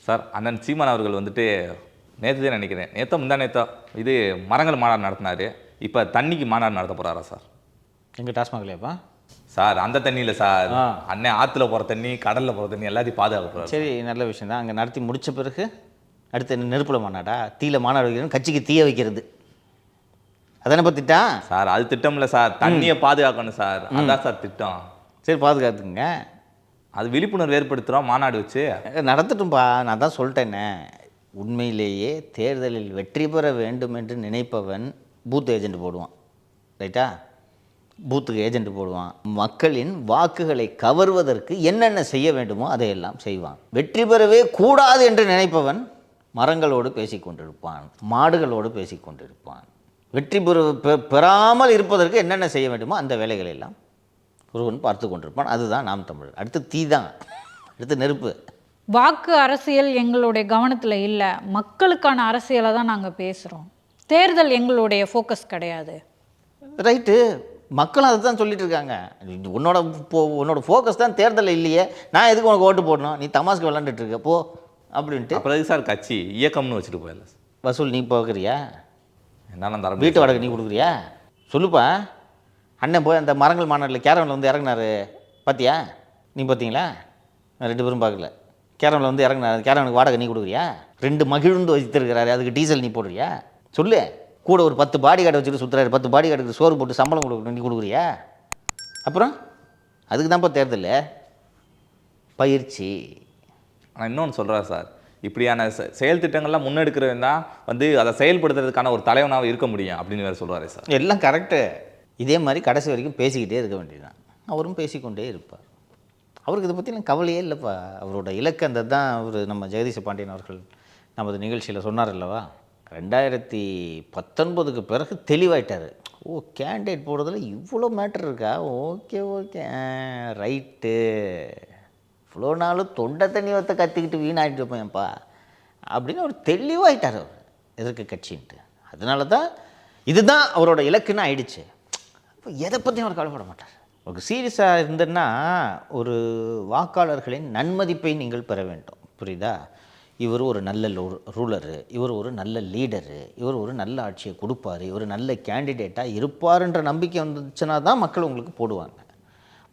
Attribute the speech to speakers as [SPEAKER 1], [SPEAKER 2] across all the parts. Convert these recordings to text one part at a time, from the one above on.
[SPEAKER 1] Sir அண்ணன் சீமான் அவர்கள் வந்துட்டு நேற்று தான் நினைக்கிறேன், முந்தா நேத்தோ இது மரங்கள் மாநாடு நடத்தினார். இப்போ தண்ணிக்கு மாநாடு நடத்த போகிறாரா சார்?
[SPEAKER 2] எங்கள் டாஸ்மாக்லையாப்பா
[SPEAKER 1] சார்? அந்த தண்ணியில் சார், அண்ணன் ஆற்றுல போகிற தண்ணி, கடலில் போகிற தண்ணி எல்லாத்தையும் பாதுகாக்க போகிறார்.
[SPEAKER 2] சரி, நல்ல விஷயம் தான். அங்கே நடத்தி முடித்த பிறகு அடுத்து என்ன, நெருப்பில் மாநாடா? தீயில மாநாடு வைக்கிறது, கட்சிக்கு தீய வைக்கிறது, அதானே இப்போ திட்டம்?
[SPEAKER 1] சார் அது திட்டம் இல்லை சார், தண்ணியை பாதுகாக்கணும் சார், அதான் சார் திட்டம்.
[SPEAKER 2] சரி, பாதுகாத்துக்குங்க.
[SPEAKER 1] அது விழிப்புணர்வு ஏற்படுத்துகிறோம் மாநாடு வச்சு
[SPEAKER 2] நடத்தட்டும்பா. நான் தான் சொல்லிட்டேனே, உண்மையிலேயே தேர்தலில் வெற்றி பெற வேண்டும் என்று நினைப்பவன் பூத் ஏஜென்ட் போடுவான், ரைட்டா? பூத்துக்கு ஏஜென்ட் போடுவான். மக்களின் வாக்குகளை கவர்வதற்கு என்னென்ன செய்ய வேண்டுமோ அதையெல்லாம் செய்வான். வெற்றி பெறவே கூடாது என்று நினைப்பவன் மரங்களோடு பேசிக்கொண்டிருப்பான், மாடுகளோடு பேசிக்கொண்டிருப்பான். வெற்றி பெறாமல் இருப்பதற்கு என்னென்ன செய்ய வேண்டுமோ அந்த வேலைகளை எல்லாம் ஒருவன் பார்த்து கொண்டிருப்பான். அதுதான் நாம் தமிழர். அடுத்து தீ தான், அடுத்து நெருப்பு.
[SPEAKER 3] வாக்கு அரசியல் எங்களுடைய கவனத்தில் இல்லை, மக்களுக்கான அரசியலை தான் நாங்கள் பேசுகிறோம். தேர்தல் எங்களுடைய ஃபோக்கஸ் கிடையாது.
[SPEAKER 2] ரைட்டு, மக்களும் அதை தான் சொல்லிட்டு இருக்காங்க. உன்னோட ஃபோக்கஸ் தான் தேர்தல் இல்லையே, நான் எதுக்கு உனக்கு ஓட்டு போடணும், நீ தமாஸ்க்கு விளாண்டுட்டு இருக்க போ அப்படின்ட்டு.
[SPEAKER 1] அப்புறம் சார் கட்சி இயக்கம்னு வச்சுட்டு போயிடல.
[SPEAKER 2] வசூல் நீ பார்க்குறியா?
[SPEAKER 1] என்னென்ன தர,
[SPEAKER 2] வீட்டு வாடகை நீ கொடுக்குறியா? சொல்லுப்பா. அண்ணன் போய் அந்த மரங்கள் மாநாட்டில் கேரவனில் வந்து இறங்கினாரு, பார்த்தியா? நீ பார்த்தீங்களா? 2 பேரும் பார்க்கல. கேரவனில் வந்து இறங்கினாரு, கேரவனுக்கு வாடகை நீ கொடுக்குறியா? 2 மகிழ்ந்து வச்சுருக்கிறாரு, அதுக்கு டீசல் நீ போடுறியா? சொல்லு. கூட ஒரு 10 பாடி கார்டு வச்சுட்டு சுற்றுறாரு, 10 பாடி கார்டுக்கு சோறு போட்டு சம்பளம் கொடுக்கணும், நீ கொடுக்குறியா? அப்புறம் அதுக்கு தான்ப்பா தேர்தல் பயிற்சி.
[SPEAKER 1] ஆனால் இன்னொன்று சொல்கிறார் சார், இப்படியான செயல் திட்டங்கள்லாம் முன்னெடுக்கிறவன் தான் வந்து அதை செயல்படுத்துறதுக்கான ஒரு தலைவனாக இருக்க முடியும் அப்படின்னு வேறு சொல்கிறாரு சார்.
[SPEAKER 2] எல்லாம் கரெக்டு. இதே மாதிரி கடைசி வரைக்கும் பேசிக்கிட்டே இருக்க வேண்டியதுதான். அவரும் பேசிக்கொண்டே இருப்பார். அவருக்கு இதை பற்றிலாம் கவலையே இல்லைப்பா. அவரோட இலக்கு அந்த தான். அவர் நம்ம ஜெகதீச பாண்டியன் அவர்கள் நமது நிகழ்ச்சியில் சொன்னார் அல்லவா, 2019க்கு பிறகு தெளிவாயிட்டார். ஓ, கேண்டிடேட் போடுறதுல இவ்வளோ மேட்ரு இருக்கா? Okay okay, right. இவ்வளோ நாளும் தொண்டை தண்ணி வத்த கற்றுக்கிட்டு வீணாகிட்டு இருப்பேன்ப்பா அப்படின்னு அவர் தெளிவாயிட்டார். அவர் எதிர்க்க கட்சின்ட்டு. அதனால தான் இதுதான் அவரோட இலக்குன்னு ஆயிடுச்சு. இப்போ எதை பற்றியும் அவர் கவலைப்பட மாட்டார். ஒரு சீரியஸாக இருந்ததுன்னா, ஒரு வாக்காளர்களின் நன்மதிப்பை நீங்கள் பெற வேண்டும், புரியுதா? இவர் ஒரு நல்ல ரூலரு, இவர் ஒரு நல்ல லீடரு, இவர் ஒரு நல்ல ஆட்சியை கொடுப்பார், இவர் நல்ல கேண்டிடேட்டாக இருப்பார்ன்ற நம்பிக்கை வந்துச்சுன்னா தான் மக்கள் உங்களுக்கு போடுவாங்க.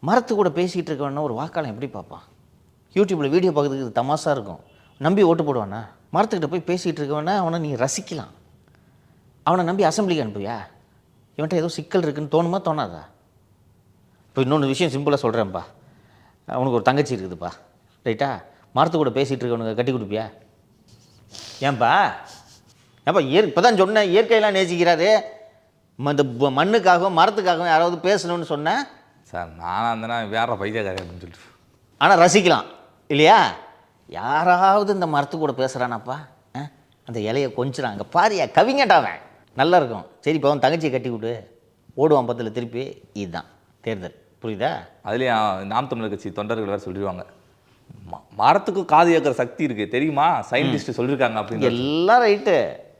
[SPEAKER 2] மரத்து கூட பேசிகிட்டு இருக்க வேணா ஒரு வாக்காளன் எப்படி பார்ப்பான்? யூடியூப்பில் வீடியோ பார்க்குறதுக்கு தமாசாக இருக்கும், நம்பி ஓட்டு போடுவானா? மரத்துக்கிட்ட போய் பேசிகிட்டு இருக்கவனா அவனை நீ ரசிக்கலாம். அவனை நம்பி அசம்பிளிக்கு அனுப்புவியா? இவன்ட்ட ஏதோ சிக்கல் இருக்குன்னு தோணுமா தோணாதா? இப்போ இன்னொன்று விஷயம் சிம்பிளாக சொல்கிறேன்ப்பா. அவனுக்கு ஒரு தங்கச்சி இருக்குதுப்பா, ரைட்டா? மரத்து கூட பேசிகிட்டு இருக்கவனுக்கு கட்டி கொடுப்பியா? ஏன்பா இப்போ தான் சொன்னேன், இயற்கையெல்லாம் நேசிக்கிறாரு. இந்த மண்ணுக்காகவும் மரத்துக்காகவும் யாராவது பேசணும்னு சொன்னேன்
[SPEAKER 1] சார். நானாக இருந்தேன்னா வேற பைத்தியக்காரி அப்படின்னு சொல்லிட்டு.
[SPEAKER 2] ஆனால் ரசிக்கலாம் இல்லையா? யாராவது இந்த மரத்து கூட பேசுகிறானாப்பா, அந்த இலையை கொஞ்சிறாங்க பாரியா, கவிங்கட்டாவன் நல்லா இருக்கும். சரி, இப்போ அவன் தங்கச்சியை கட்டி விட்டு ஓடுவான் 10ல் திருப்பி. இதுதான் தேர்தல், புரியுதா?
[SPEAKER 1] அதுலேயும் நாம் தமிழர் கட்சி தொண்டர்கள் வேறு சொல்லிடுவாங்க, மரத்துக்கும் காது ஏற்கிற சக்தி இருக்குது தெரியுமா, சயின்டிஸ்ட் சொல்லியிருக்காங்க அப்படின்னு.
[SPEAKER 2] எல்லாம் ரைட்டு.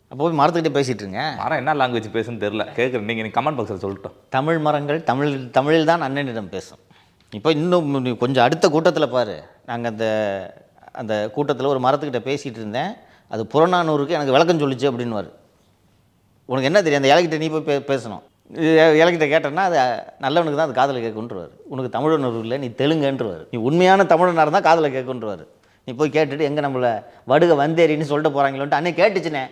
[SPEAKER 2] அப்போ போய் மரத்துக்கிட்டே பேசிகிட்ருங்க.
[SPEAKER 1] மரம் என்ன லாங்குவேஜ் பேசுன்னு தெரில, கேட்குறேன். நீங்கள் கமெண்ட் பாக்ஸில் சொல்லிட்டோம்.
[SPEAKER 2] தமிழ் மரங்கள் தமிழில் தான் அண்ணனிடம் பேசும். இப்போ இன்னும் கொஞ்சம் அடுத்த கூட்டத்தில் பாரு, நாங்கள் அந்த கூட்டத்தில் ஒரு மரத்துக்கிட்ட பேசிகிட்டு இருந்தேன், அது புறநானூறுக்கு எனக்கு விளக்கம் சொல்லிச்சு அப்படின்வார். உனக்கு என்ன தெரியும்? அந்த இலைக்கிட்ட நீ போய் பேசணும். இலைக்கிட்ட கேட்டேன்னா அது நல்லவனுக்கு தான் அது காதில் கேட்குன்றுவார். உனக்கு தமிழனூர் இல்லை, நீ தெலுங்குன்றவார். நீ உண்மையான தமிழனாக இருந்தால் காதில் கேட்குன்றுவார். நீ போய் கேட்டுட்டு எங்கே நம்மளை வடுக வந்தேரின்னு சொல்லிட்டு போகிறாங்களோன்ட்டு அன்னைக்கு கேட்டுச்சுனே,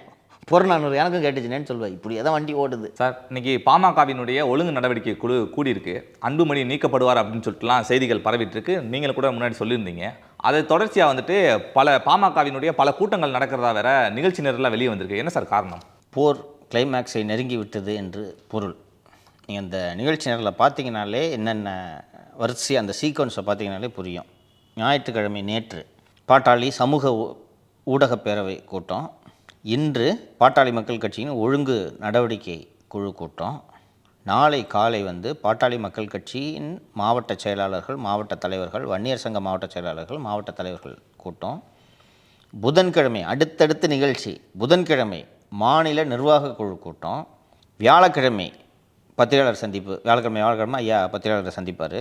[SPEAKER 2] புறநானூறு எனக்கும் கேட்டுச்சுனேன்னு சொல்லுவேன். இப்படி எதாவது வண்டி ஓடுது
[SPEAKER 1] சார். இன்னைக்கு பாமகவினுடைய ஒழுங்கு நடவடிக்கை குழு கூடியிருக்கு, அன்புமணி நீக்கப்படுவார் அப்படின்னு சொல்லிட்டுலாம் செய்திகள் பரவிட்டு இருக்கு. நீங்களும் கூட முன்னாடி சொல்லியிருந்தீங்க. அதை தொடர்ச்சியாக வந்துட்டு பல பாமகவினுடைய பல கூட்டங்கள் நடக்கிறதா வேற நிகழ்ச்சி நேரெல்லாம் வெளியே வந்திருக்கு. என்ன சார் காரணம்?
[SPEAKER 2] போர் கிளைமேக்ஸை நெருங்கி விட்டது என்று பொருள். நீங்கள் அந்த நிகழ்ச்சி நேரில் பார்த்தீங்கனாலே என்னென்ன வரிசை அந்த சீக்வன்ஸை பார்த்தீங்கனாலே புரியும். ஞாயிற்றுக்கிழமை நேற்று பாட்டாளி சமூக ஊடகப் பேரவை கூட்டம், இன்று பாட்டாளி மக்கள் கட்சியின் ஒழுங்கு நடவடிக்கை குழு கூட்டம், நாளை காலை வந்து பாட்டாளி மக்கள் கட்சியின் மாவட்ட செயலாளர்கள், மாவட்ட தலைவர்கள், வன்னியர் சங்க மாவட்ட செயலாளர்கள், மாவட்ட தலைவர்கள் கூட்டம், புதன்கிழமை அடுத்தடுத்த நிகழ்ச்சி. புதன்கிழமை மாநில நிர்வாக குழு கூட்டம், வியாழக்கிழமை பத்திரிகையாளர் சந்திப்பு. வியாழக்கிழமை ஐயா பத்திரிகையாளரை சந்திப்பார்.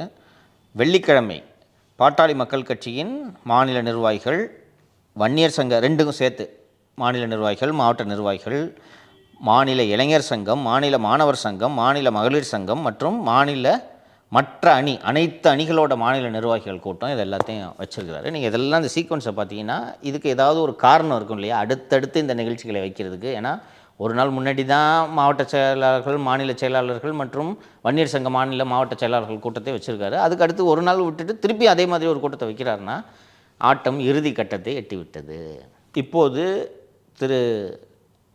[SPEAKER 2] வெள்ளிக்கிழமை பாட்டாளி மக்கள் கட்சியின் மாநில நிர்வாகிகள் வன்னியர் சங்கம் ரெண்டுக்கும் சேர்த்து மாநில நிர்வாகிகள், மாவட்ட நிர்வாகிகள், மாநில இளைஞர் சங்கம், மாநில மாணவர் சங்கம், மாநில மகளிர் சங்கம் மற்றும் மற்ற அனைத்து அணிகளோட மாநில நிர்வாகிகள் கூட்டம் இது எல்லாத்தையும் வச்சுருக்கிறாரு. நீங்கள் இதெல்லாம் இந்த சீக்வன்ஸை பார்த்தீங்கன்னா இதுக்கு ஏதாவது ஒரு காரணம் இருக்கும் இல்லையா, அடுத்தடுத்து இந்த நிகழ்ச்சிகளை வைக்கிறதுக்கு. ஏன்னா ஒரு நாள் முன்னாடி தான் மாவட்ட செயலாளர்கள், மாநில செயலாளர்கள் மற்றும் வன்னியர் சங்க மாநில மாவட்ட செயலாளர்கள் கூட்டத்தை வச்சுருக்காரு. அதுக்கு அடுத்து ஒரு நாள் விட்டுட்டு திருப்பி அதே மாதிரி ஒரு கூட்டத்தை வைக்கிறாருன்னா ஆட்டம் இறுதி கட்டத்தை எட்டிவிட்டது. இப்போது திரு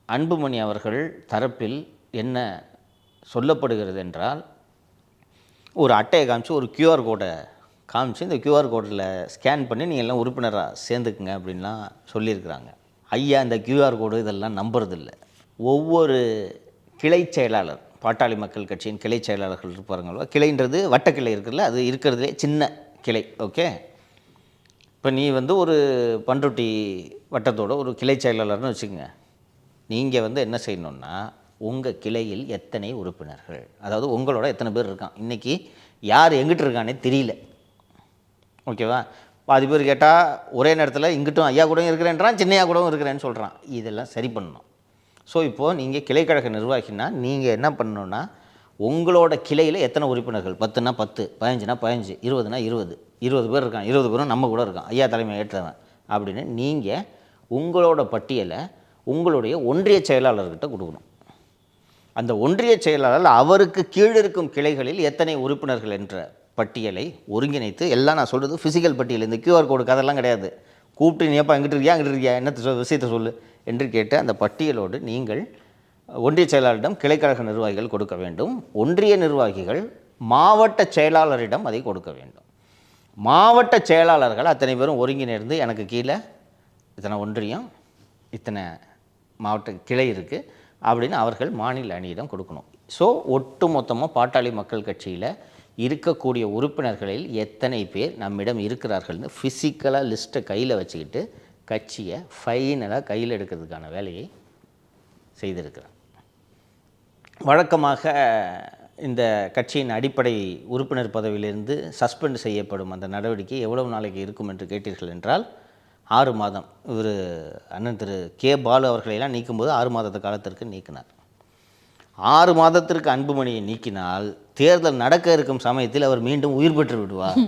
[SPEAKER 2] அன்புமணி அவர்கள் தரப்பில் என்ன சொல்லப்படுகிறது என்றால், ஒரு அட்டையை காமிச்சு ஒரு கியூஆர் கோடை காமிச்சு இந்த கியூஆர் கோடில் ஸ்கேன் பண்ணி நீங்கள் எல்லாம் உறுப்பினராக சேர்ந்துக்குங்க அப்படின்லாம் சொல்லியிருக்கிறாங்க. ஐயா இந்த கியூஆர் கோடு இதெல்லாம் நம்புறதில்லை. ஒவ்வொரு கிளை செயலாளர், பாட்டாளி மக்கள் கட்சியின் கிளை செயலாளர்கள் இருப்பாருங்களோ, கிளைன்றது வட்டக்கிளை இருக்குல்ல, அது இருக்கிறதுலே சின்ன கிளை. ஓகே, இப்போ நீ ஒரு பண்ருட்டி வட்டத்தோட ஒரு கிளை செயலாளர்னு வச்சுக்கோங்க. நீங்கள் என்ன செய்யணுன்னா உங்கள் கிளையில் எத்தனை உறுப்பினர்கள், அதாவது உங்களோட எத்தனை பேர் இருக்கான், இன்றைக்கி யார் எங்கிட்ட இருக்கானே தெரியல. ஓகேவா, பாதி பேர் கேட்டால் ஒரே நேரத்தில் இங்கிட்டும் ஐயா கூட இருக்கிறேன்றான், சின்னையா கூட இருக்கிறேன்னு சொல்கிறான். இதெல்லாம் சரி பண்ணணும். ஸோ இப்போது நீங்கள் கிளைக்கழக நிர்வாகினா நீங்கள் என்ன பண்ணணுன்னா உங்களோட கிளையில் எத்தனை உறுப்பினர்கள், 10னா 10, 15னா 15, 20னா 20 பேர் இருக்கான், 20 பேரும் நம்ம கூட இருக்கான், ஐயா தலைமை ஏற்றவன் அப்படின்னு நீங்கள் உங்களோட பட்டியலை உங்களுடைய ஒன்றிய செயலாளர்கிட்ட கொடுக்கணும். அந்த ஒன்றிய செயலாளர் அவருக்கு கீழ் இருக்கும் கிளைகளில் எத்தனை உறுப்பினர்கள் என்ற பட்டியலை ஒருங்கிணைத்து, எல்லாம் நான் சொல்கிறது ஃபிசிக்கல் பட்டியல், இந்த கியூஆர் கோடு கதெல்லாம் கிடையாது. கூப்பிட்டு நீ எப்போ எங்கிட்ட இருக்கியா என்னத்தை விஷயத்தை சொல்லு என்று கேட்டு அந்த பட்டியலோடு நீங்கள் ஒன்றிய செயலாளரிடம் கிளைக்கழக நிர்வாகிகள் கொடுக்க வேண்டும். ஒன்றிய நிர்வாகிகள் மாவட்ட செயலாளரிடம் அதை கொடுக்க வேண்டும். மாவட்ட செயலாளர்கள் அத்தனை பேரும் ஒருங்கிணைந்து எனக்கு கீழே இத்தனை ஒன்றியம், இத்தனை மாவட்ட கிளை இருக்குது அப்படின்னு அவர்கள் மாநில அணியிடம் கொடுக்கணும். ஸோ ஒட்டு மொத்தமாக பாட்டாளி மக்கள் கட்சியில் இருக்கக்கூடிய உறுப்பினர்களில் எத்தனை பேர் நம்மிடம் இருக்கிறார்கள்னு ஃபிசிக்கலாக லிஸ்ட்டை கையில் வச்சுக்கிட்டு கட்சியை ஃபைனலாக கையில் எடுக்கிறதுக்கான வேலையை செய்திருக்கிறார். வழக்கமாக இந்த கட்சியின் அடிப்படை உறுப்பினர் பதவியிலிருந்து சஸ்பெண்ட் செய்யப்படும் அந்த நடவடிக்கை எவ்வளவு நாளைக்கு இருக்கும் என்று கேட்டீர்கள் என்றால் 6 மாதம். இவர் அண்ணன் திரு கே பாலு அவர்களையெல்லாம் நீக்கும்போது 6 மாதத்து காலத்திற்கு நீக்கினார். 6 மாதத்திற்கு அன்புமணியை நீக்கினால் தேர்தல் நடக்க இருக்கும் சமயத்தில் அவர் மீண்டும் உயிர் பெற்று விடுவார்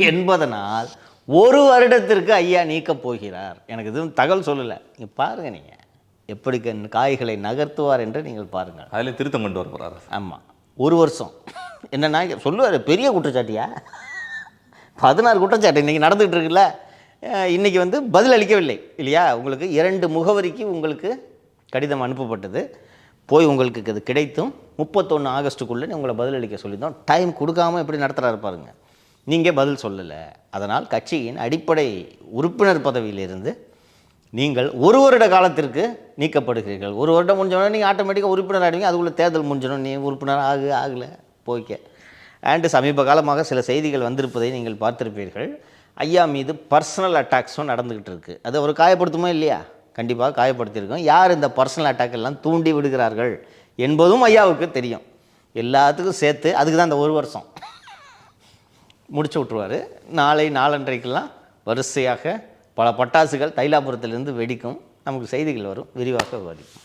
[SPEAKER 2] என்பதனால் 1 வருடத்திற்கு ஐயா நீக்கப் போகிறார். எனக்கு எதுவும் தகவல் சொல்லலை. நீங்கள் பாருங்கள், நீங்கள் எப்படி காய்களை நகர்த்துவார் என்று நீங்கள் பாருங்கள்.
[SPEAKER 1] அதில் திருத்தம் கொண்டு வர போகிறார்.
[SPEAKER 2] ஆமாம், 1 வருஷம். என்னன்னா சொல்லுவார், பெரிய குற்றச்சாட்டியா, 16 குற்றச்சாட்டு இன்றைக்கி நடந்துகிட்டு இருக்குல்ல. இன்றைக்கி பதில் அளிக்கவில்லை இல்லையா. உங்களுக்கு 2 முகவரிக்கு உங்களுக்கு கடிதம் அனுப்பப்பட்டது. போய் உங்களுக்கு அது கிடைத்தும் 31 ஆகஸ்ட்டுக்குள்ளே உங்களை பதிலளிக்க சொல்லியிருந்தோம். டைம் கொடுக்காமல் எப்படி நடத்துகிறாரு பாருங்க. நீங்கள் பதில் சொல்லலை. அதனால் கட்சியின் அடிப்படை உறுப்பினர் பதவியிலிருந்து நீங்கள் 1 வருட காலத்திற்கு நீக்கப்படுகிறீர்கள். 1 வருடம் முடிஞ்சோடனே நீங்கள் ஆட்டோமேட்டிக்காக உறுப்பினர் ஆடுவீங்க. அதுக்குள்ளே தேர்தல் முடிஞ்சிடும், நீ உறுப்பினர் ஆகலை போய்க்க. அண்டு சமீப காலமாக சில செய்திகள் வந்திருப்பதை நீங்கள் பார்த்திருப்பீர்கள். ஐயா மீது பர்சனல் அட்டாக்ஸும் நடந்துக்கிட்டு இருக்குது. அது அவர் காயப்படுத்துமோ இல்லையா? கண்டிப்பாக காயப்படுத்தியிருக்கோம். யார் இந்த பர்சனல் அட்டாக் எல்லாம் தூண்டி விடுகிறார்கள் என்பதும் ஐயாவுக்கு தெரியும். எல்லாத்துக்கும் சேர்த்து அதுக்கு தான் இந்த 1 வருஷம் முடிச்சு விட்ருவார். நாளன்றைக்கெல்லாம் வரிசையாக பல பட்டாசுகள் தைலாபுரத்திலிருந்து வெடிக்கும். நமக்கு செய்திகள் வரும், விரிவாக விவாதிக்கும்.